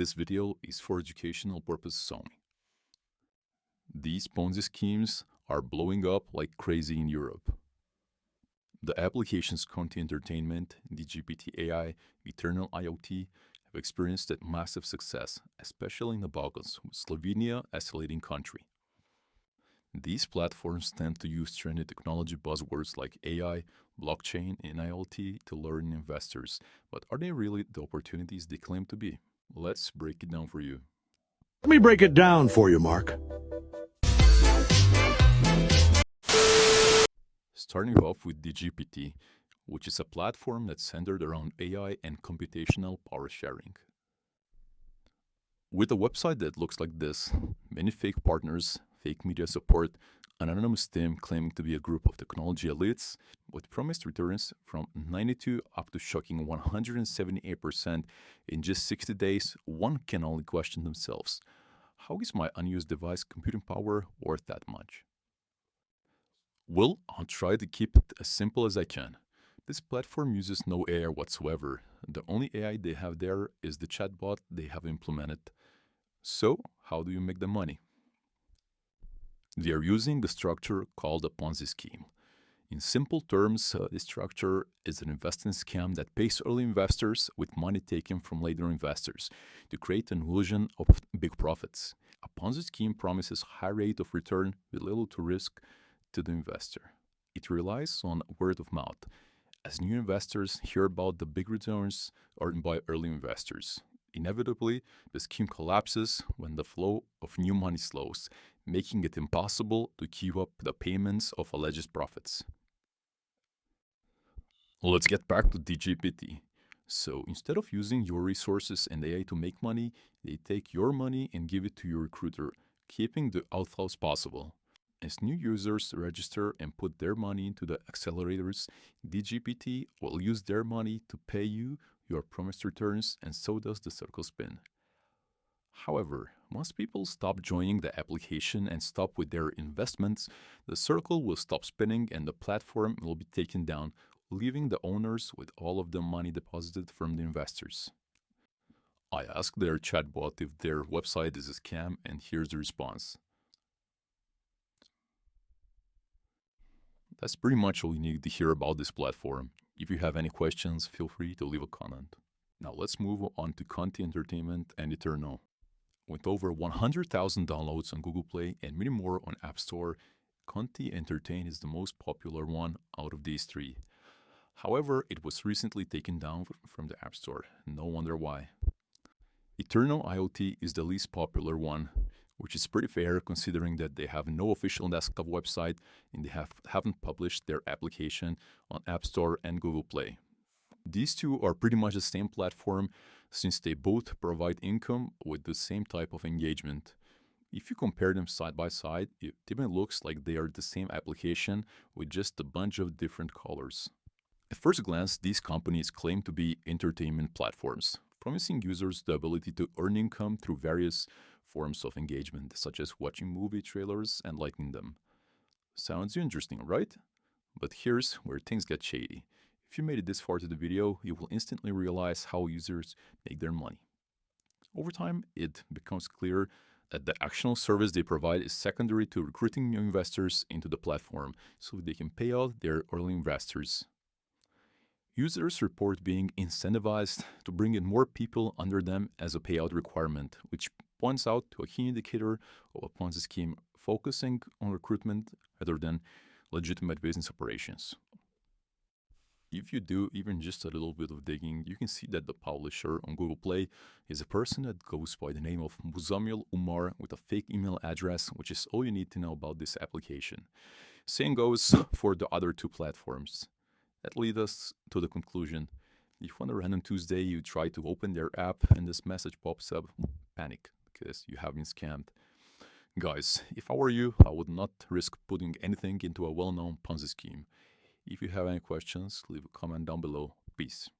This video is for educational purposes only. These Ponzi schemes are blowing up like crazy in Europe. The applications Conti Entertainment, DGPT AI, Eternal IoT have experienced a massive success, especially in the Balkans, with Slovenia as a leading country. These platforms tend to use trendy technology buzzwords like AI, blockchain, and IoT to lure in investors. But are they really the opportunities they claim to be? Let's break it down for you. Let me break it down for you, Mark. Starting off with DGPT, which is a platform that's centered around AI and computational power sharing. With a website that looks like this, many fake partners, fake media support, an anonymous team claiming to be a group of technology elites with promised returns from 92 up to shocking 178% in just 60 days, one can only question themselves. How is my unused device computing power worth that much? Well, I'll try to keep it as simple as I can. This platform uses no AI whatsoever. The only AI they have there is the chatbot they have implemented. So, how do you make the money? They are using the structure called a Ponzi scheme. In simple terms, this structure is an investing scam that pays early investors with money taken from later investors to create an illusion of big profits. A Ponzi scheme promises high rate of return with little to risk to the investor. It relies on word of mouth, as new investors hear about the big returns earned by early investors. Inevitably, the scheme collapses when the flow of new money slows, making it impossible to keep up the payments of alleged profits. Let's get back to DGPT. So instead of using your resources and AI to make money, they take your money and give it to your recruiter, keeping the outflows possible. As new users register and put their money into the accelerators, DGPT will use their money to pay you your promised returns, and so does the circle spin. However, once people stop joining the application and stop with their investments, the circle will stop spinning and the platform will be taken down, leaving the owners with all of the money deposited from the investors. I asked their chatbot if their website is a scam, and here's the response. That's pretty much all you need to hear about this platform. If you have any questions, feel free to leave a comment. Now let's move on to Conti Entertainment and Eternal. With over 100,000 downloads on Google Play and many more on App Store, Conti Entertain is the most popular one out of these three. However, it was recently taken down from the App Store. No wonder why. Eternal IoT is the least popular one, which is pretty fair considering that they have no official desktop website and they haven't published their application on App Store and Google Play. These two are pretty much the same platform since they both provide income with the same type of engagement. If you compare them side by side, it even looks like they are the same application with just a bunch of different colors. At first glance, these companies claim to be entertainment platforms, promising users the ability to earn income through various forms of engagement, such as watching movie trailers and liking them. Sounds interesting, right? But here's where things get shady. If you made it this far to the video, you will instantly realize how users make their money. Over time, it becomes clear that the actual service they provide is secondary to recruiting new investors into the platform so they can pay out their early investors. Users report being incentivized to bring in more people under them as a payout requirement, which points out to a key indicator of a Ponzi scheme focusing on recruitment rather than legitimate business operations. If you do even just a little bit of digging, you can see that the publisher on Google Play is a person that goes by the name of Muzamil Umar with a fake email address, which is all you need to know about this application. Same goes for the other two platforms. That leads us to the conclusion. If on a random Tuesday you try to open their app and this message pops up, panic because you have been scammed. Guys, if I were you, I would not risk putting anything into a well-known Ponzi scheme. If you have any questions, leave a comment down below. Peace.